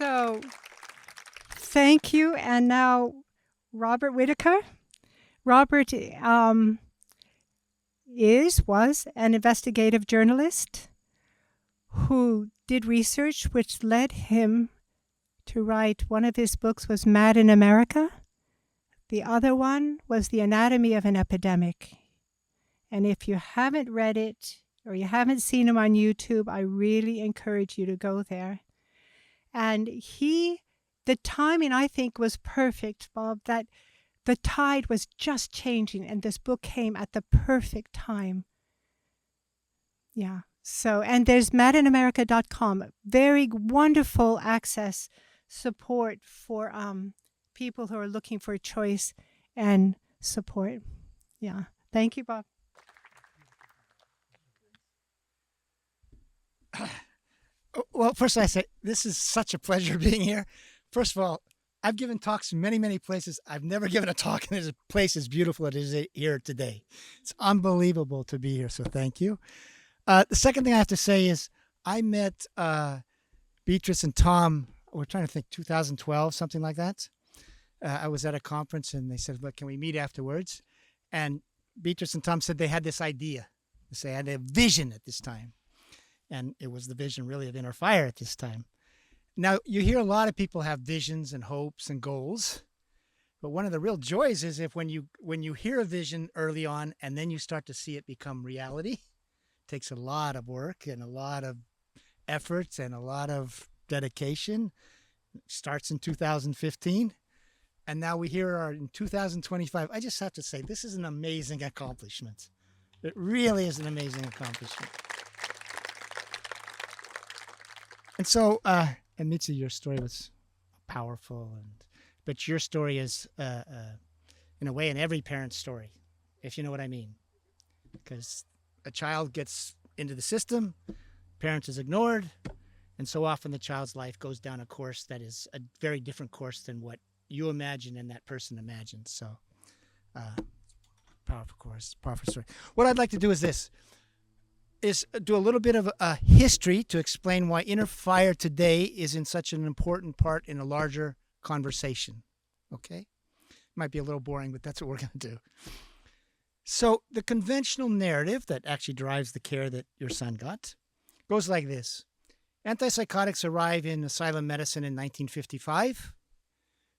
So thank you. And now, Robert Whitaker. Robert was an investigative journalist who did research which led him to write. One of his books was Mad in America. The other one was The Anatomy of an Epidemic. And if you haven't read it or you haven't seen him on YouTube, I really encourage you to go there. And the timing, I think, was perfect, Bob, that the tide was just changing and this book came at the perfect time. Yeah. So, and there's madinamerica.com, very wonderful access support for people who are looking for choice and support. Yeah. Thank you, Bob. Well, first I say, this is such a pleasure being here. First of all, I've given talks in many, many places. I've never given a talk in a place as beautiful as it is here today. It's unbelievable to be here, so thank you. The second thing I have to say is I met Beatrice and Tom, we're trying to think, 2012, something like that. I was at a conference and they said, well, can we meet afterwards? And Beatrice and Tom said they had this idea. They had a vision at this time. And it was the vision really of Inner Fire at this time. Now, you hear a lot of people have visions and hopes and goals. But one of the real joys is if when you hear a vision early on and then you start to see it become reality, it takes a lot of work and a lot of efforts and a lot of dedication. It starts in 2015. And now we here are in 2025. I just have to say, this is an amazing accomplishment. It really is an amazing accomplishment. And so, and Mitzi, your story was powerful, but your story is, in a way, in every parent's story, if you know what I mean. Because a child gets into the system, parent is ignored, and so often the child's life goes down a course that is a very different course than what you imagine and that person imagines. So, powerful course, powerful story. What I'd like to do is this. Is do a little bit of a history to explain why Inner Fire today is in such an important part in a larger conversation. Okay? Might be a little boring, but that's what we're going to do. So the conventional narrative that actually drives the care that your son got goes like this. Antipsychotics arrive in asylum medicine in 1955.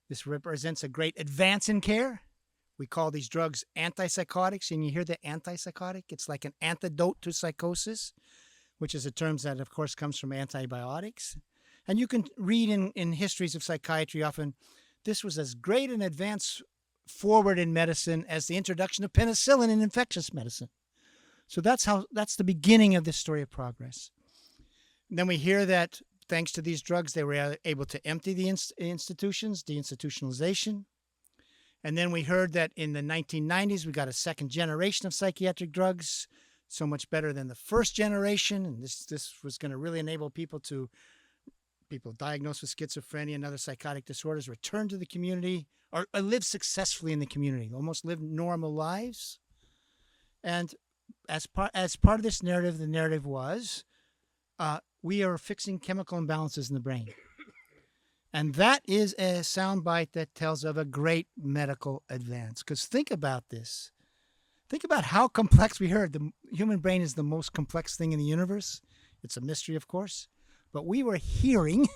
This represents a great advance in care. We call these drugs antipsychotics, and you hear the antipsychotic. It's like an antidote to psychosis, which is a term that, of course, comes from antibiotics. And you can read in histories of psychiatry often, this was as great an advance forward in medicine as the introduction of penicillin in infectious medicine. So that's the beginning of this story of progress. And then we hear that thanks to these drugs, they were able to empty the institutions, deinstitutionalization. And then we heard that in the 1990s, we got a second generation of psychiatric drugs, so much better than the first generation. And this was going to really enable people diagnosed with schizophrenia and other psychotic disorders return to the community or live successfully in the community, almost live normal lives. And as part of this narrative, the narrative was, we are fixing chemical imbalances in the brain. And that is a soundbite that tells of a great medical advance. Because think about this. Think about how complex we heard. The human brain is the most complex thing in the universe. It's a mystery, of course. But we were hearing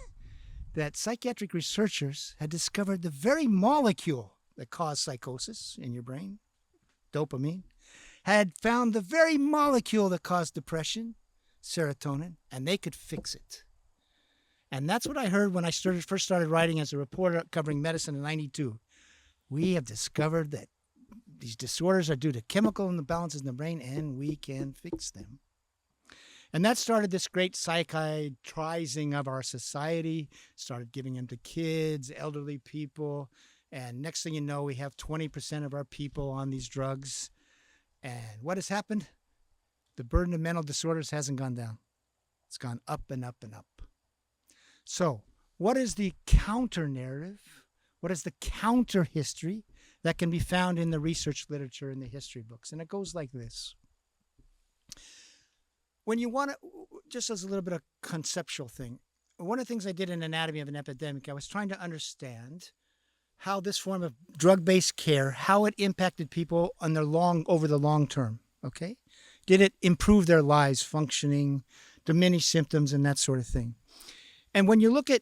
that psychiatric researchers had discovered the very molecule that caused psychosis in your brain, dopamine, had found the very molecule that caused depression, serotonin, and they could fix it. And that's what I heard when I first started writing as a reporter covering medicine in 92. We have discovered that these disorders are due to chemical imbalances in the brain, and we can fix them. And that started this great psychiatrizing of our society, started giving them to kids, elderly people. And next thing you know, we have 20% of our people on these drugs. And what has happened? The burden of mental disorders hasn't gone down. It's gone up and up and up. So what is the counter narrative? What is the counter history that can be found in the research literature and the history books? And it goes like this. When you want to, just as a little bit of conceptual thing, one of the things I did in Anatomy of an Epidemic, I was trying to understand how this form of drug-based care, how it impacted people on their over the long term. Okay, did it improve their lives, functioning, diminish symptoms, and that sort of thing? And when you look at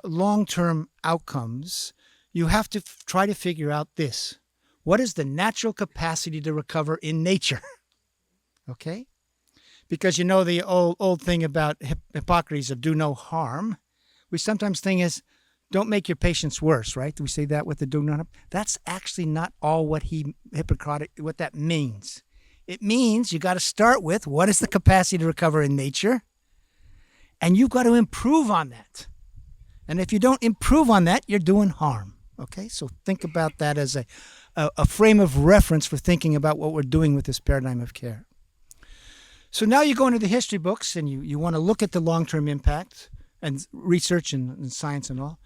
long-term outcomes, you have to try to figure out this: what is the natural capacity to recover in nature? Okay, because you know the old thing about Hippocrates of do no harm. We sometimes think is don't make your patients worse, right? Do we say that with the do no harm? That's actually not all what what that means. It means you got to start with what is the capacity to recover in nature, and you've got to improve on that. And if you don't improve on that, you're doing harm. Okay, so think about that as a frame of reference for thinking about what we're doing with this paradigm of care. So now you go into the history books and you want to look at the long-term impact and research and science and all.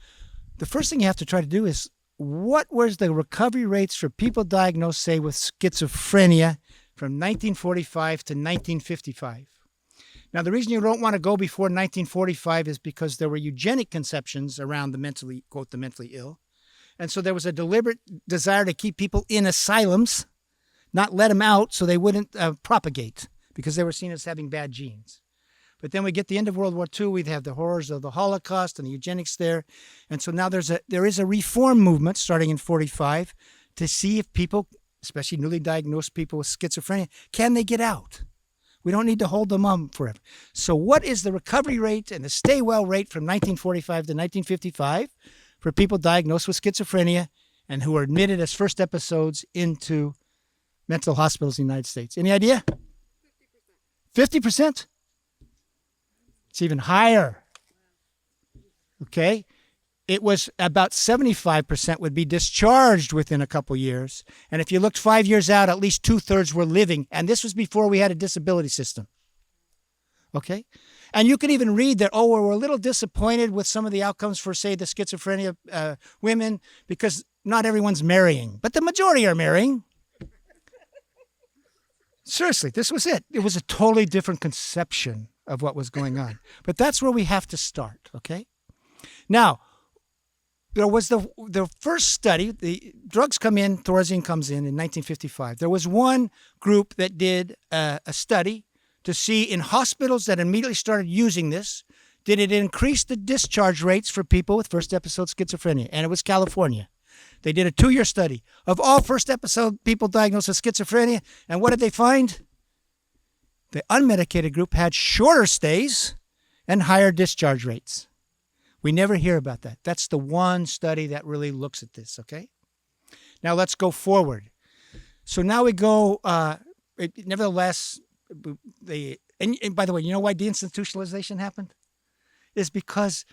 The first thing you have to try to do is what was the recovery rates for people diagnosed, say, with schizophrenia from 1945 to 1955? Now, the reason you don't want to go before 1945 is because there were eugenic conceptions around the mentally, quote, the mentally ill. And so there was a deliberate desire to keep people in asylums, not let them out so they wouldn't propagate because they were seen as having bad genes. But then we get the end of World War II, we'd have the horrors of the Holocaust and the eugenics there. And so now there is a reform movement starting in 45 to see if people, especially newly diagnosed people with schizophrenia, can they get out? We don't need to hold them on forever. So what is the recovery rate and the stay well rate from 1945 to 1955 for people diagnosed with schizophrenia and who are admitted as first episodes into mental hospitals in the United States? Any idea? 50%? It's even higher. Okay? It was about 75% would be discharged within a couple years. And if you looked 5 years out, at least 2/3 were living. And this was before we had a disability system. Okay? And you can even read that, we're a little disappointed with some of the outcomes for, say, the schizophrenia women because not everyone's marrying. But the majority are marrying. Seriously, this was it. It was a totally different conception of what was going on. But that's where we have to start, okay? Now, there was the first study, the drugs come in, Thorazine comes in 1955. There was one group that did a study to see in hospitals that immediately started using this, did it increase the discharge rates for people with first episode schizophrenia? And it was California. They did a 2-year study of all first episode people diagnosed with schizophrenia. And what did they find? The unmedicated group had shorter stays and higher discharge rates. We never hear about that. That's the one study that really looks at this, okay? Now let's go forward. So now we go, nevertheless, and by the way, you know why deinstitutionalization happened? Is because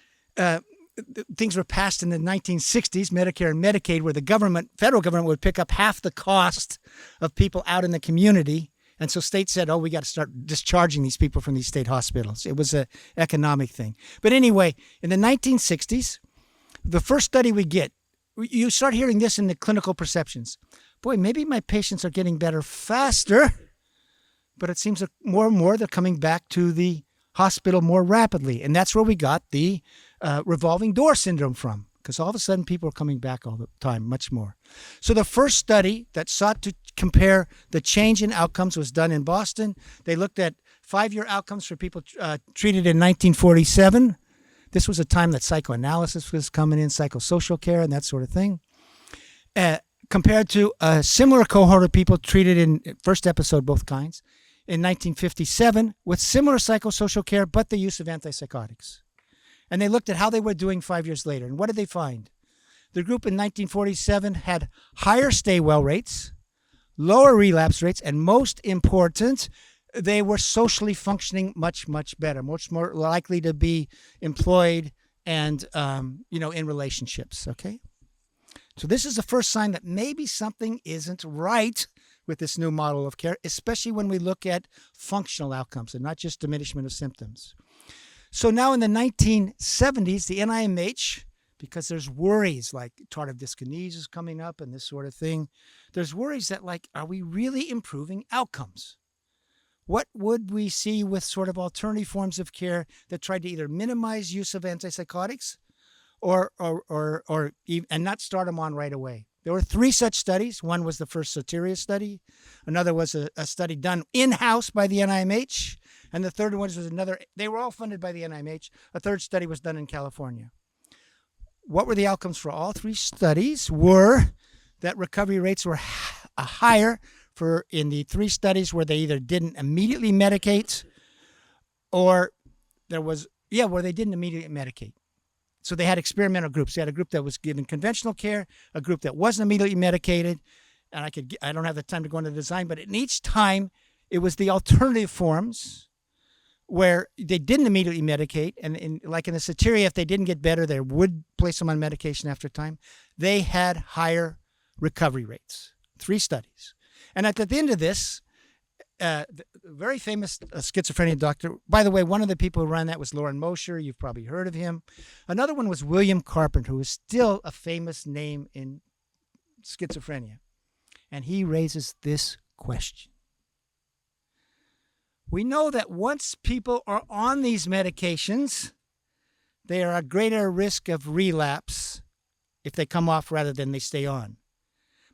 things were passed in the 1960s, Medicare and Medicaid, where the federal government would pick up half the cost of people out in the community. And so states said, we got to start discharging these people from these state hospitals. It was an economic thing. But anyway, in the 1960s, the first study we get, you start hearing this in the clinical perceptions. Boy, maybe my patients are getting better faster, but it seems that more and more they're coming back to the hospital more rapidly. And that's where we got the revolving door syndrome from, because all of a sudden people are coming back all the time, much more. So the first study that sought to compare the change in outcomes was done in Boston. They looked at 5-year outcomes for people treated in 1947. This was a time that psychoanalysis was coming in, psychosocial care, and that sort of thing. Compared to a similar cohort of people treated in first episode, both kinds, in 1957 with similar psychosocial care, but the use of antipsychotics. And they looked at how they were doing 5 years later. And what did they find? The group in 1947 had higher stay well rates, lower relapse rates, and most important, they were socially functioning much, much better, much more likely to be employed and, in relationships, okay? So this is the first sign that maybe something isn't right with this new model of care, especially when we look at functional outcomes and not just diminishment of symptoms. So now in the 1970s, the NIMH, because there's worries like tardive dyskinesia is coming up and this sort of thing, there's worries that are we really improving outcomes? what would we see with sort of alternative forms of care that tried to either minimize use of antipsychotics and not start them on right away? There were 3 such studies. One was the first Soteria study. Another was a study done in-house by the NIMH. And the third one was another. They were all funded by the NIMH. A third study was done in California. What were the outcomes for all 3 studies? Were that recovery rates were higher in the 3 studies where they either didn't immediately medicate or where they didn't immediately medicate. So they had experimental groups. They had a group that was given conventional care, a group that wasn't immediately medicated, and I don't have the time to go into the design, but in each time it was the alternative forms where they didn't immediately medicate, and like in the Soteria, if they didn't get better, they would place them on medication after time. They had higher recovery rates. 3 studies. And at the end of this, the very famous schizophrenia doctor, by the way, one of the people who ran that was Loren Mosher. You've probably heard of him. Another one was William Carpenter, who is still a famous name in schizophrenia. And he raises this question. We know that once people are on these medications, they are at greater risk of relapse if they come off rather than they stay on.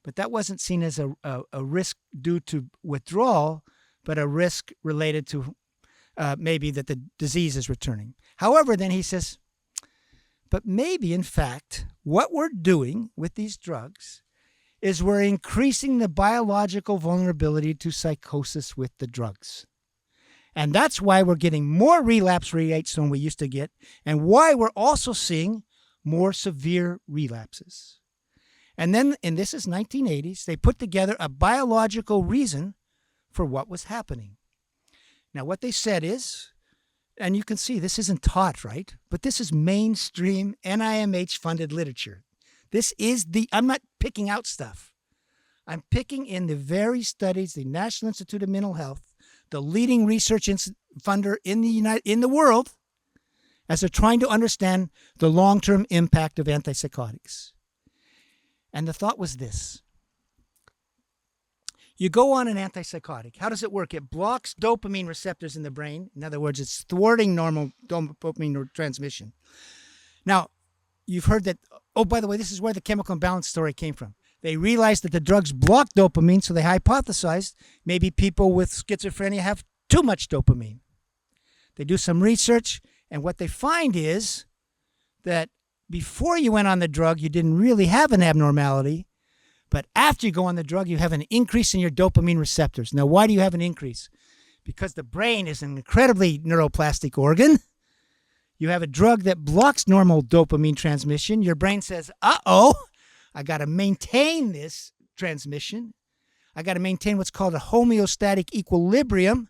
But that wasn't seen as a risk due to withdrawal, but a risk related to maybe that the disease is returning. However, then he says, but maybe, in fact, what we're doing with these drugs is we're increasing the biological vulnerability to psychosis with the drugs. And that's why we're getting more relapse rates than we used to get, and why we're also seeing more severe relapses. And then, and this is 1980s, they put together a biological reason for what was happening. Now, what they said is, and you can see this isn't taught, right? But this is mainstream NIMH-funded literature. This is I'm not picking out stuff. I'm picking in the very studies, the National Institute of Mental Health, the leading research funder in the world, as they're trying to understand the long-term impact of antipsychotics. And the thought was this. You go on an antipsychotic. How does it work? It blocks dopamine receptors in the brain. In other words, it's thwarting normal dopamine transmission. Now, you've heard that, oh, by the way, this is where the chemical imbalance story came from. They realized that the drugs block dopamine, so they hypothesized maybe people with schizophrenia have too much dopamine. They do some research, and what they find is that before you went on the drug, you didn't really have an abnormality, but after you go on the drug, you have an increase in your dopamine receptors. Now, why do you have an increase? Because the brain is an incredibly neuroplastic organ. You have a drug that blocks normal dopamine transmission. Your brain says, uh-oh, I got to maintain this transmission. I got to maintain what's called a homeostatic equilibrium,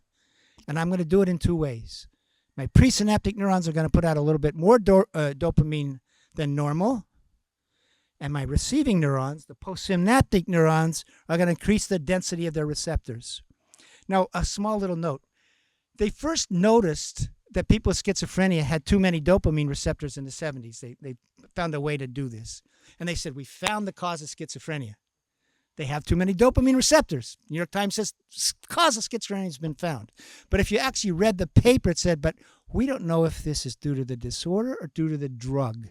and I'm going to do it in 2 ways. My presynaptic neurons are going to put out a little bit more dopamine than normal, and my receiving neurons, the postsynaptic neurons, are going to increase the density of their receptors. Now, a small little note. They first noticed that people with schizophrenia had too many dopamine receptors in the 70s. They found a way to do this. And they said, we found the cause of schizophrenia. They have too many dopamine receptors. New York Times says cause of schizophrenia has been found. But if you actually read the paper, it said, but we don't know if this is due to the disorder or due to the drug.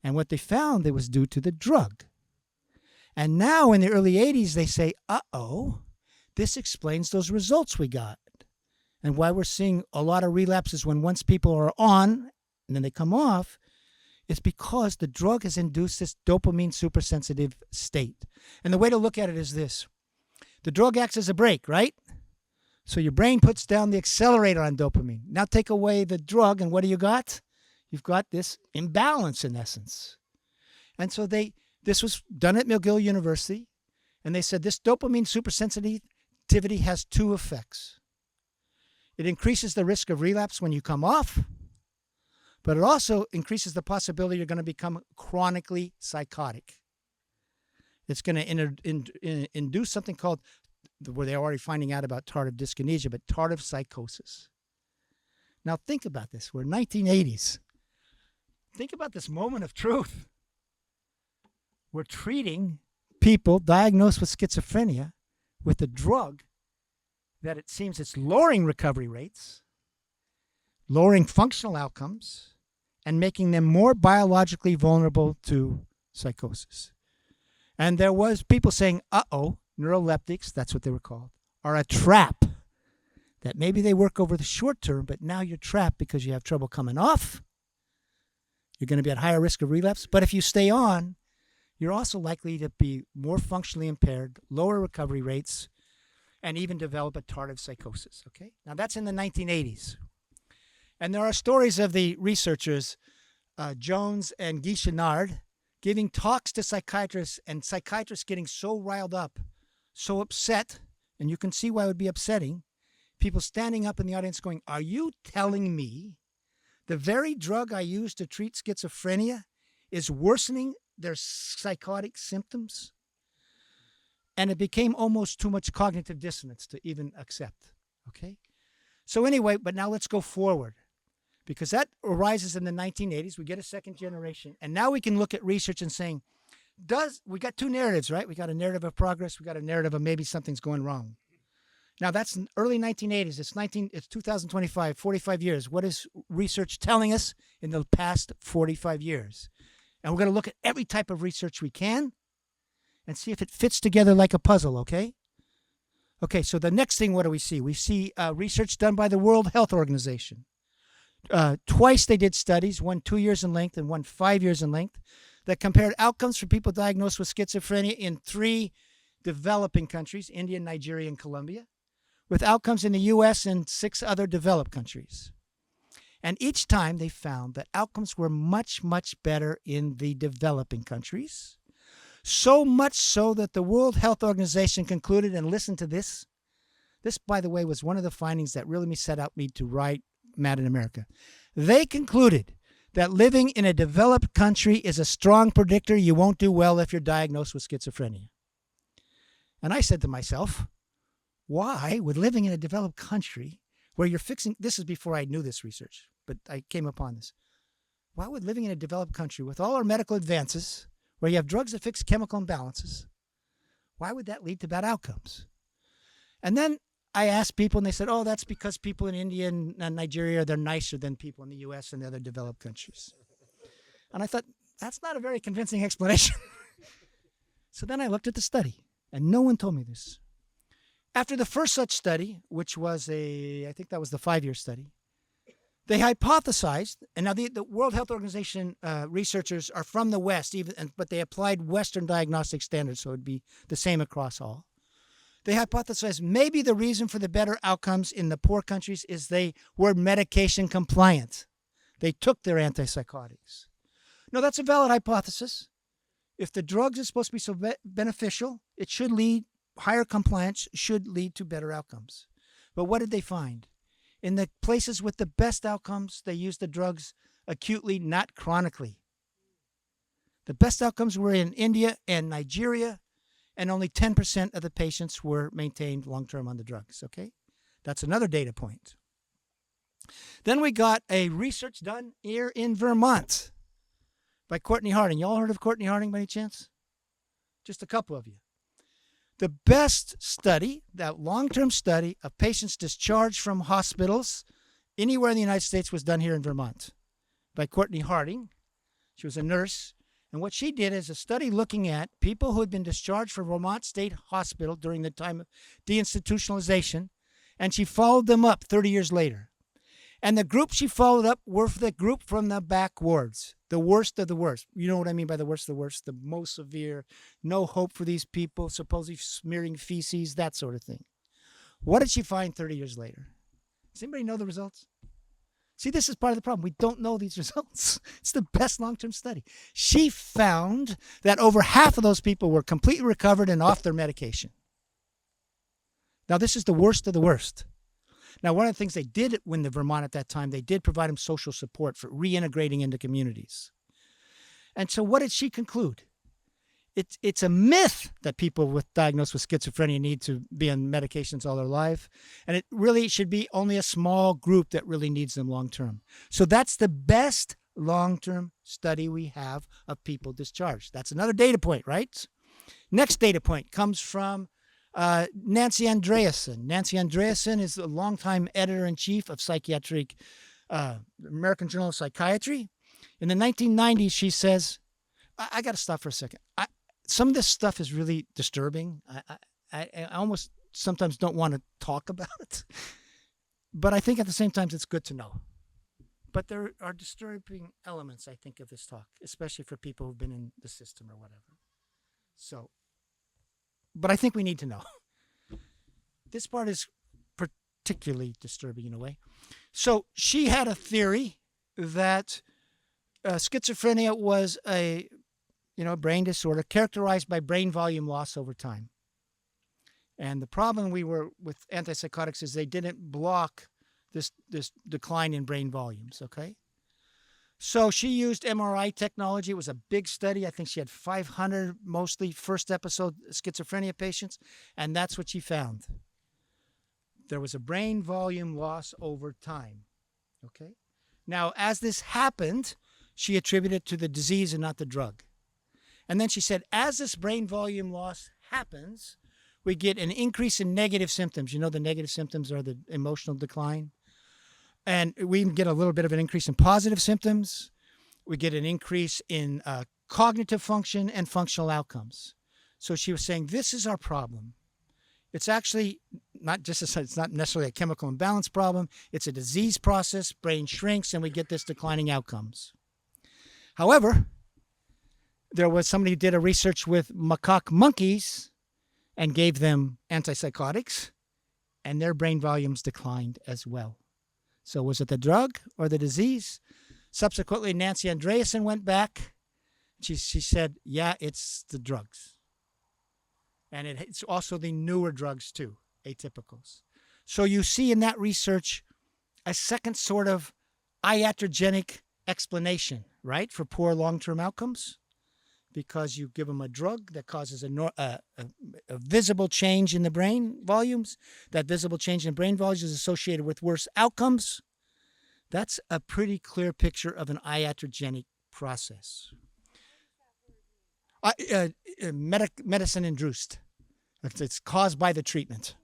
And what they found, it was due to the drug. And now in the early 80s, they say, uh-oh, this explains those results we got. And why we're seeing a lot of relapses when once people are on and then they come off, it's because the drug has induced this dopamine supersensitive state. And the way to look at it is this. The drug acts as a brake, right? So your brain puts down the accelerator on dopamine. Now take away the drug, and what do you got? You've got this imbalance in essence. And so this was done at McGill University, and they said this dopamine supersensitivity has 2 effects. It increases the risk of relapse when you come off, but it also increases the possibility you're going to become chronically psychotic. It's going to induce something called, where they're already finding out about tardive dyskinesia, but tardive psychosis. Now think about this. We're 1980s. Think about this moment of truth. We're treating people diagnosed with schizophrenia with a drug that it seems it's lowering recovery rates, lowering functional outcomes, and making them more biologically vulnerable to psychosis. And there was people saying, neuroleptics, that's what they were called, are a trap. That maybe they work over the short term, but now you're trapped because you have trouble coming off. You're going to be at higher risk of relapse. But if you stay on, you're also likely to be more functionally impaired, lower recovery rates, and even develop a tardive psychosis. Okay? Now that's in the 1980s. And there are stories of the researchers, Jones and Guy Chenard, giving talks to psychiatrists, and psychiatrists getting so riled up, so upset, and you can see why it would be upsetting. People standing up in the audience going, "Are you telling me the very drug I use to treat schizophrenia is worsening their psychotic symptoms?" And it became almost too much cognitive dissonance to even accept. Okay? So anyway, but now let's go forward. Because that arises in the 1980s. We get a second generation. And now we can look at research and saying, we got two narratives, right? We got a narrative of progress. We got a narrative of maybe something's going wrong. Now, that's in early 1980s. It's 2025, 45 years. What is research telling us in the past 45 years? And we're going to look at every type of research we can and see if it fits together like a puzzle, okay? Okay, so the next thing, what do we see? We see research done by the World Health Organization. Twice they did studies, one 2 years in length and one 5 years in length, that compared outcomes for people diagnosed with schizophrenia in 3 developing countries, India, Nigeria, and Colombia, with outcomes in the U.S. and 6 other developed countries. And each time they found that outcomes were much, much better in the developing countries. So much so that the World Health Organization concluded, and listen to this. This, by the way, was one of the findings that really set out me to write Mad in America. They concluded that living in a developed country is a strong predictor you won't do well if you're diagnosed with schizophrenia. And I said to myself, why would living in a developed country where you're fixing, this is before I knew this research, but I came upon this. Why would living in a developed country with all our medical advances, where you have drugs that fix chemical imbalances, why would that lead to bad outcomes? And then I asked people, and they said, that's because people in India and Nigeria, they're nicer than people in the U.S. and the other developed countries. And I thought, that's not a very convincing explanation. So then I looked at the study, and no one told me this. After the first such study, which was I think that was the 5-year study, they hypothesized, and now the World Health Organization researchers are from the West, but they applied Western diagnostic standards, so it would be the same across all. They hypothesized maybe the reason for the better outcomes in the poor countries is they were medication compliant. They took their antipsychotics. No, that's a valid hypothesis. If the drugs are supposed to be so beneficial, it should lead, higher compliance should lead to better outcomes. But what did they find? In the places with the best outcomes, they used the drugs acutely, not chronically. The best outcomes were in India and Nigeria, and only 10% of the patients were maintained long-term on the drugs, okay? That's another data point. Then we got a research done here in Vermont by Courtney Harding. Y'all heard of Courtney Harding by any chance? Just a couple of you. The best study, that long-term study of patients discharged from hospitals anywhere in the United States, was done here in Vermont by Courtney Harding. She was a nurse. And what she did is a study looking at people who had been discharged from Vermont State Hospital during the time of deinstitutionalization, and she followed them up 30 years later. And the group she followed up were the group from the back wards, the worst of the worst. You know what I mean by the worst of the worst? The most severe, no hope for these people, supposedly smearing feces, that sort of thing. What did she find 30 years later? Does anybody know the results? See, this is part of the problem. We don't know these results. It's the best long-term study. She found that over half of those people were completely recovered and off their medication. Now, this is the worst of the worst. Now, one of the things they did in the Vermont at that time, they did provide them social support for reintegrating into communities. And so what did she conclude? It's a myth that people diagnosed with schizophrenia need to be on medications all their life. And it really should be only a small group that really needs them long term. So that's the best long-term study we have of people discharged. That's another data point, right? Next data point comes from Nancy Andreasen. Nancy Andreasen is the longtime editor-in-chief of Psychiatric, American Journal of Psychiatry. In the 1990s, she says, I got to stop for a second. Some of this stuff is really disturbing. I almost sometimes don't want to talk about it. But I think at the same time, it's good to know. But there are disturbing elements, I think, of this talk, especially for people who've been in the system or whatever. So, but I think we need to know. This part is particularly disturbing in a way. So she had a theory that schizophrenia was a brain disorder characterized by brain volume loss over time. And the problem with antipsychotics is they didn't block this decline in brain volumes, okay? So she used MRI technology. It was a big study. I think she had 500, mostly first episode schizophrenia patients, and that's what she found. There was a brain volume loss over time, okay? Now, as this happened, she attributed it to the disease and not the drug. And then she said, as this brain volume loss happens, we get an increase in negative symptoms. You know, the negative symptoms are the emotional decline. And we get a little bit of an increase in positive symptoms. We get an increase in cognitive function and functional outcomes. So she was saying, this is our problem. It's actually it's not necessarily a chemical imbalance problem. It's a disease process. Brain shrinks and we get this declining outcomes. However, there was somebody who did a research with macaque monkeys and gave them antipsychotics, and their brain volumes declined as well. So was it the drug or the disease? Subsequently, Nancy Andreasen went back. She said, yeah, it's the drugs. And it's also the newer drugs too, atypicals. So you see in that research a second sort of iatrogenic explanation, right, for poor long-term outcomes. Because you give them a drug that causes a visible change in the brain volumes. That visible change in brain volumes is associated with worse outcomes. That's a pretty clear picture of an iatrogenic process. Medicine induced. It's caused by the treatment.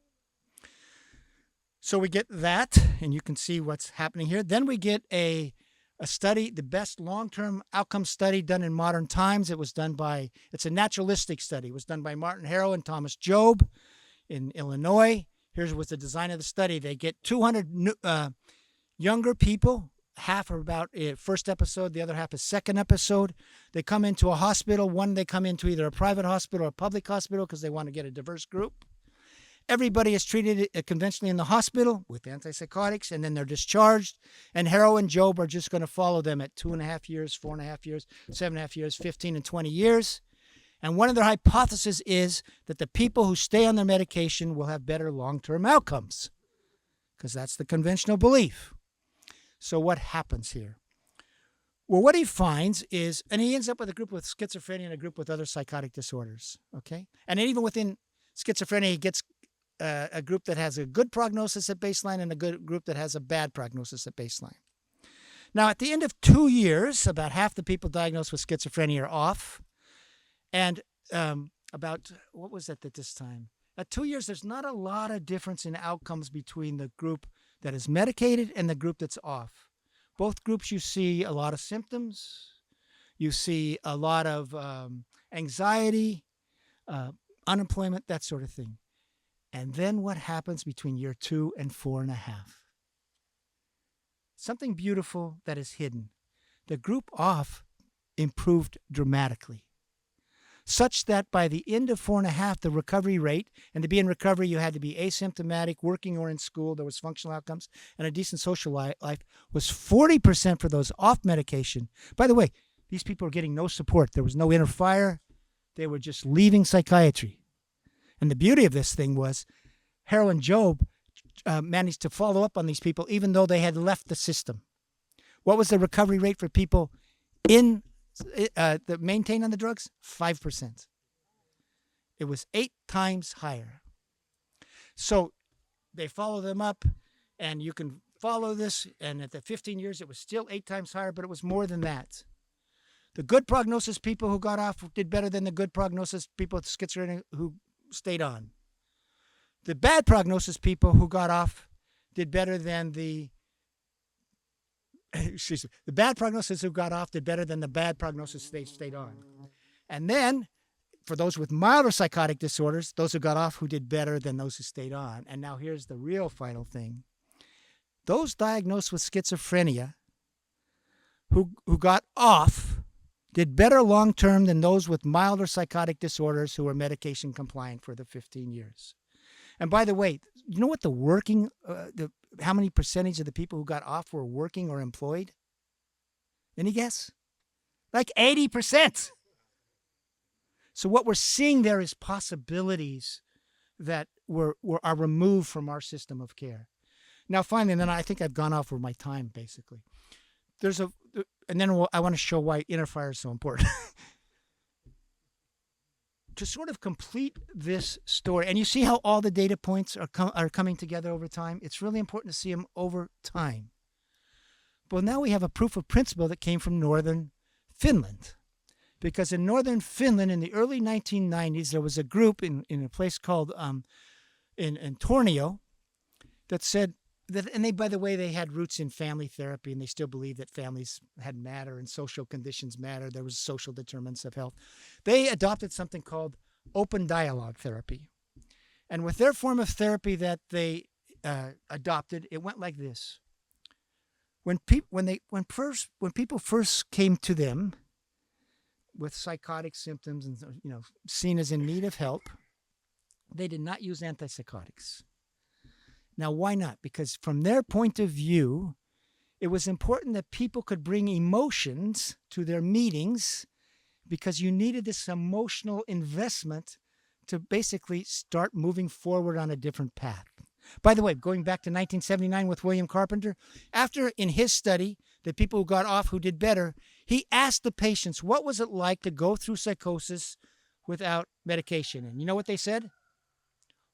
So we get that, and you can see what's happening here. Then we get a study, the best long-term outcome study done in modern times. It's a naturalistic study. It was done by Martin Harrow and Thomas Job in Illinois. Here's what's the design of the study. They get 200 younger people. Half are about first episode, the other half is second episode. They come into a hospital. One, they come into either a private hospital or a public hospital because they want to get a diverse group. Everybody is treated conventionally in the hospital with antipsychotics, and then they're discharged. And Harrow and Job are just going to follow them at 2.5 years, 4.5 years, 7.5 years, 15 and 20 years. And one of their hypotheses is that the people who stay on their medication will have better long-term outcomes, because that's the conventional belief. So what happens here? Well, what he finds is, and he ends up with a group with schizophrenia and a group with other psychotic disorders, okay? And even within schizophrenia, he gets a group that has a good prognosis at baseline and a good group that has a bad prognosis at baseline. Now, at the end of 2 years, about half the people diagnosed with schizophrenia are off. And about, what was that at this time? At 2 years, there's not a lot of difference in outcomes between the group that is medicated and the group that's off. Both groups, you see a lot of symptoms. You see a lot of anxiety, unemployment, that sort of thing. And then what happens between year 2 and 4.5? Something beautiful that is hidden. The group off improved dramatically, such that by the end of 4.5, the recovery rate, and to be in recovery, you had to be asymptomatic, working or in school, there was functional outcomes, and a decent social life, was 40% for those off medication. By the way, these people were getting no support. There was no inner fire. They were just leaving psychiatry. And the beauty of this thing was Harrow and Job managed to follow up on these people even though they had left the system. What was the recovery rate for people that maintained on the drugs? 5%. It was 8 times higher. So they follow them up, and you can follow this, and at the 15 years, it was still 8 times higher, but it was more than that. The good prognosis people who got off did better than the good prognosis people with schizophrenia who stayed on. The bad prognosis people who got off did better than the bad prognosis who got off did better than the bad prognosis they stayed on. And then for those with milder psychotic disorders, those who got off who did better than those who stayed on. And now here's the real final thing. Those diagnosed with schizophrenia who got off did better long-term than those with milder psychotic disorders who were medication compliant for the 15 years. And by the way, you know what how many percentage of the people who got off were working or employed? Any guess? Like 80%. So what we're seeing there is possibilities that are removed from our system of care. Now, finally, and then I think I've gone off with my time, basically. I want to show why inner fire is so important. To sort of complete this story, and you see how all the data points are coming together over time? It's really important to see them over time. But now we have a proof of principle that came from northern Finland. Because in northern Finland in the early 1990s, there was a group in a place called in Tornio that said that, and by the way, they had roots in family therapy, and they still believed that families had matter and social conditions matter. There was social determinants of health. They adopted something called open dialogue therapy. And with their form of therapy that they adopted, it went like this. When people first came to them with psychotic symptoms and seen as in need of help, they did not use antipsychotics. Now, why not? Because from their point of view, it was important that people could bring emotions to their meetings because you needed this emotional investment to basically start moving forward on a different path. By the way, going back to 1979 with William Carpenter, after in his study, the people who got off who did better, he asked the patients, what was it like to go through psychosis without medication? And you know what they said?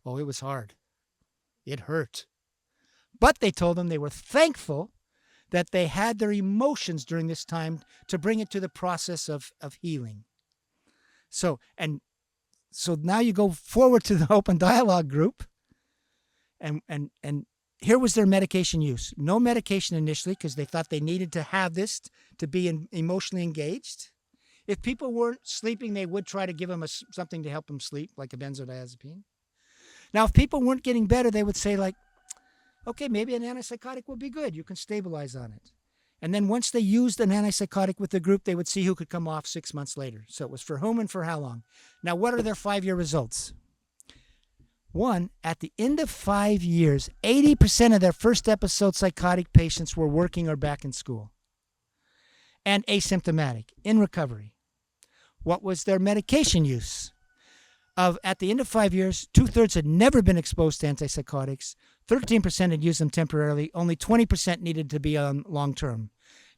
Oh, it was hard. It hurt. But they told them they were thankful that they had their emotions during this time to bring it to the process of healing. So now you go forward to the open dialogue group, and here was their medication use. No medication initially because they thought they needed to have this to be emotionally engaged. If people weren't sleeping, they would try to give them something to help them sleep, like a benzodiazepine. Now, if people weren't getting better, they would say, like, okay, maybe an antipsychotic will be good. You can stabilize on it. And then once they used an antipsychotic with the group, they would see who could come off 6 months later. So it was for whom and for how long. Now, what are their 5-year results? One, at the end of 5 years, 80% of their first episode psychotic patients were working or back in school and asymptomatic, in recovery. What was their medication use? At the end of 5 years, 2/3 had never been exposed to antipsychotics. 13% had used them temporarily. Only 20% needed to be on long-term.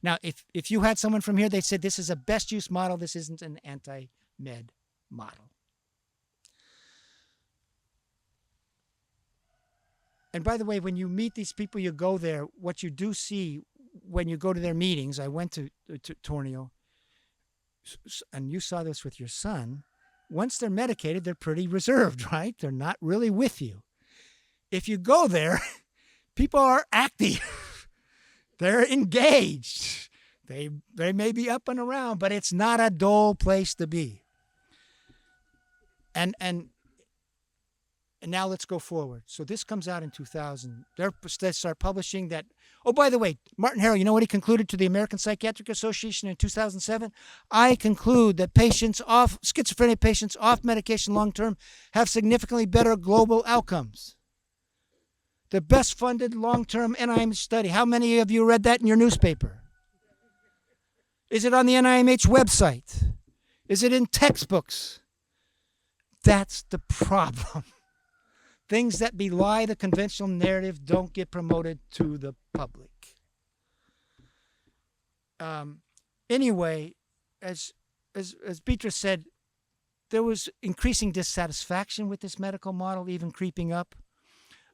Now, if you had someone from here, they said this is a best use model. This isn't an anti-med model. And by the way, when you meet these people, you go there, what you do see when you go to their meetings, I went to Tornio, and you saw this with your son. Once they're medicated, they're pretty reserved, right? They're not really with you. If you go there, people are active. They're engaged. They may be up and around, but it's not a dull place to be. And now let's go forward. So this comes out in 2000. They start publishing that. Oh, by the way, Martin Harrell, you know what he concluded to the American Psychiatric Association in 2007? I conclude that schizophrenia patients off medication long-term have significantly better global outcomes. The best funded long-term NIMH study. How many of you read that in your newspaper? Is it on the NIMH website? Is it in textbooks? That's the problem. Things that belie the conventional narrative don't get promoted to the public. Anyway, as Beatrice said, there was increasing dissatisfaction with this medical model, even creeping up.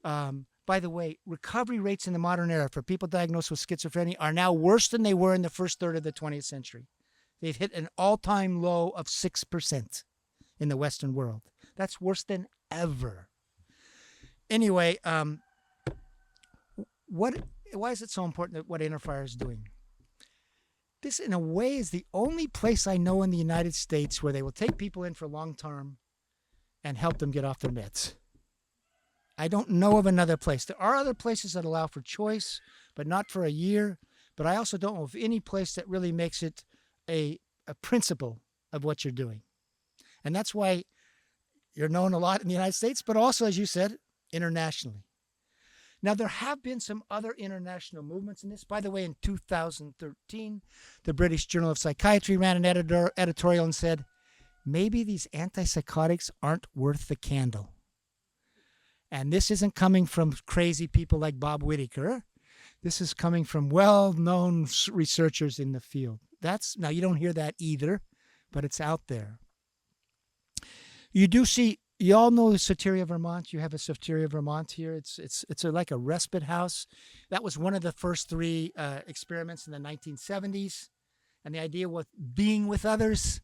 By the way, recovery rates in the modern era for people diagnosed with schizophrenia are now worse than they were in the first third of the 20th century. They've hit an all-time low of 6% in the Western world. That's worse than ever. Anyway, why is it so important that what Interfire is doing? This, in a way, is the only place I know in the United States where they will take people in for long term and help them get off their meds. I don't know of another place. There are other places that allow for choice, but not for a year. But I also don't know of any place that really makes it a principle of what you're doing. And that's why you're known a lot in the United States, but also, as you said, internationally. Now, there have been some other international movements in this. By the way, in 2013, the British Journal of Psychiatry ran an editorial and said, maybe these antipsychotics aren't worth the candle. And this isn't coming from crazy people like Bob Whitaker. This is coming from well-known researchers in the field. Now, you don't hear that either, but it's out there. You do see, you all know Soteria, Vermont. You have a Soteria, Vermont here. It's like a respite house. That was one of the first 3 experiments in the 1970s. And the idea with being with others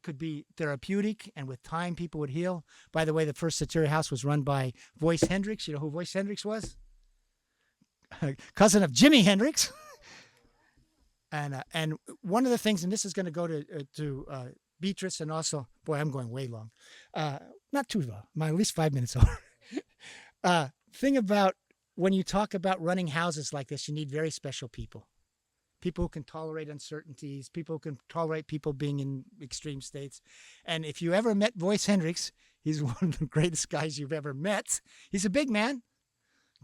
could be therapeutic, and with time, people would heal. By the way, the first Soteria house was run by Voice Hendricks. You know who Voice Hendricks was? Cousin of Jimi Hendrix. And one of the things, and this is going to go to Beatrice, and also, boy, I'm going way long. Not too long, at least 5 minutes over. Thing about when you talk about running houses like this, you need very special people. People who can tolerate uncertainties, people who can tolerate people being in extreme states. And if you ever met Voice Hendricks, he's one of the greatest guys you've ever met. He's a big man,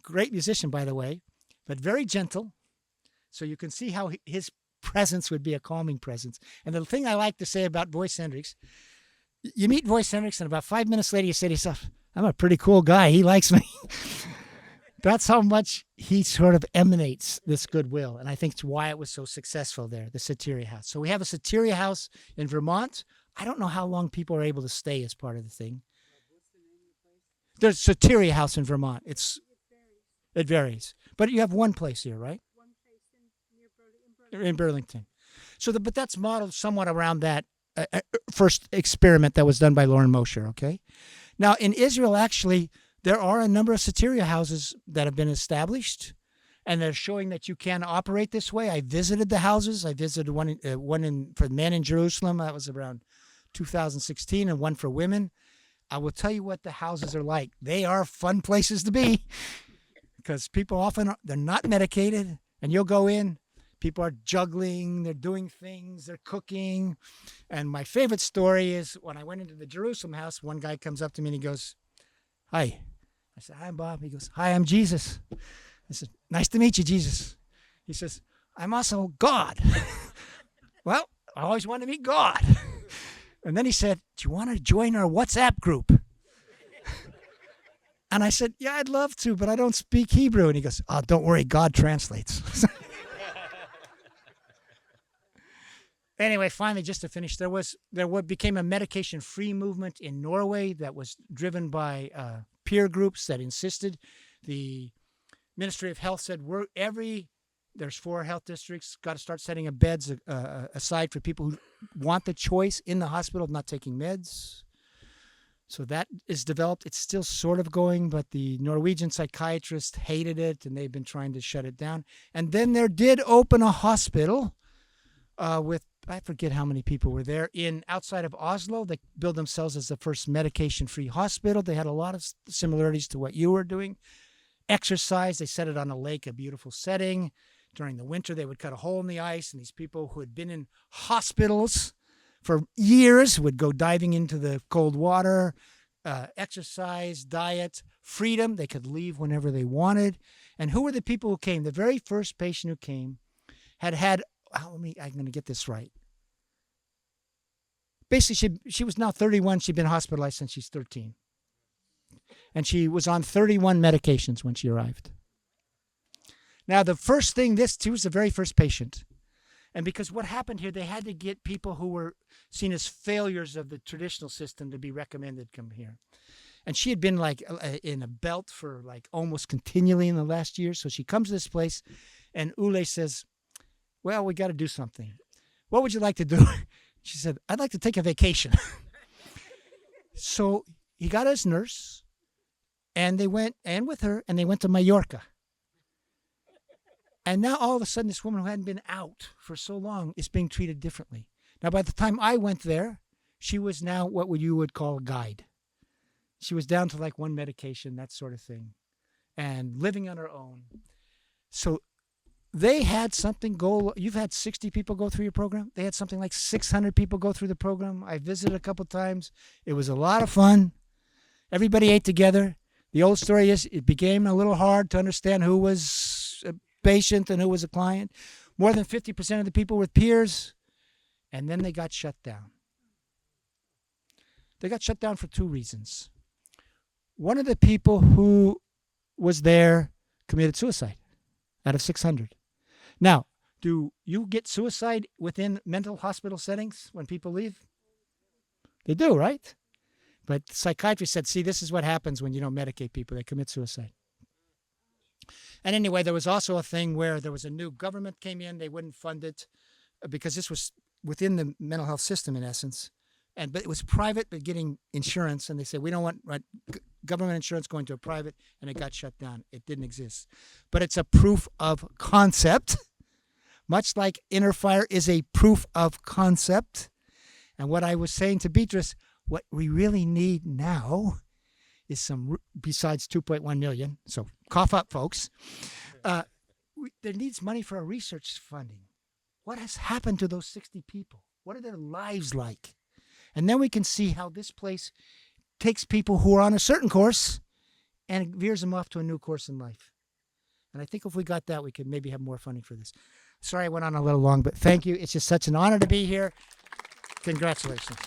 great musician, by the way, but very gentle. So you can see how his presence would be a calming presence. And the thing I like to say about Voice Hendricks, you meet Voice Hendricks, and about 5 minutes later, you say to yourself, I'm a pretty cool guy. He likes me. That's how much he sort of emanates this goodwill. And I think it's why it was so successful there, the Soteria House. So we have a Soteria House in Vermont. I don't know how long people are able to stay as part of the thing. There's Soteria House in Vermont. It varies. But you have one place here, right? One place in Burlington. But that's modeled somewhat around that first experiment that was done by Lauren Mosher, okay? Now, in Israel, actually, there are a number of Soteria houses that have been established, and they're showing that you can operate this way. I visited the houses. I visited one for men in Jerusalem. That was around 2016, and one for women. I will tell you what the houses are like. They are fun places to be, because people often they're not medicated, and you'll go in. People are juggling, they're doing things, they're cooking. And my favorite story is when I went into the Jerusalem house, one guy comes up to me and he goes, "Hi." I said, "Hi, I'm Bob." He goes, "Hi, I'm Jesus." I said, "Nice to meet you, Jesus." He says, "I'm also God." Well, I always wanted to meet God. And then he said, "Do you want to join our WhatsApp group?" And I said, "Yeah, I'd love to, but I don't speak Hebrew." And he goes, "Oh, don't worry, God translates." Anyway, finally, just to finish, there became a medication-free movement in Norway that was driven by peer groups that insisted. The Ministry of Health said there's 4 health districts, got to start setting up beds aside for people who want the choice in the hospital of not taking meds. So that is developed. It's still sort of going, but the Norwegian psychiatrists hated it, and they've been trying to shut it down. And then there did open a hospital with, I forget how many people were there, outside of Oslo. They billed themselves as the first medication-free hospital. They had a lot of similarities to what you were doing. Exercise, they set it on a lake, a beautiful setting. During the winter, they would cut a hole in the ice, and these people who had been in hospitals for years would go diving into the cold water. Exercise, diet, freedom. They could leave whenever they wanted. And who were the people who came? The very first patient who came had I'm going to get this right. Basically, she was now 31. She'd been hospitalized since she's 13. And she was on 31 medications when she arrived. Now, the first thing, she was the very first patient. And because what happened here, they had to get people who were seen as failures of the traditional system to be recommended come here. And she had been like in a belt for like almost continually in the last year. So she comes to this place, and Ule says, "Well, we got to do something. What would you like to do?" She said, "I'd like to take a vacation." So he got his nurse, And they went, and with her, and they went to Mallorca. And now all of a sudden, this woman who hadn't been out for so long is being treated differently. Now, by the time I went there, she was now what you would call a guide. She was down to like one medication, that sort of thing, and living on her own. So they had something go. You've had 60 people go through your program. They had something like 600 people go through the program. I visited a couple times. It was a lot of fun. Everybody ate together. The old story is it became a little hard to understand who was a patient and who was a client. More than 50% of the people were peers. And then they got shut down. They got shut down for two reasons. One of the people who was there committed suicide out of 600. Now, do you get suicide within mental hospital settings when people leave? They do, right? But psychiatrists said, see, this is what happens when you don't medicate people. They commit suicide. And anyway, there was also a thing where there was a new government came in. They wouldn't fund it because this was within the mental health system, in essence. But it was private, but getting insurance. And they said, we don't want government insurance going to a private. And it got shut down. It didn't exist. But it's a proof of concept. Much like Inner Fire is a proof of concept. And what I was saying to Beatrice, what we really need now is some, besides 2.1 million, so cough up, folks, there needs money for our research funding. What has happened to those 60 people? What are their lives like? And then we can see how this place takes people who are on a certain course and veers them off to a new course in life. And I think if we got that, we could maybe have more funding for this. Sorry I went on a little long, but thank you. It's just such an honor to be here. Congratulations.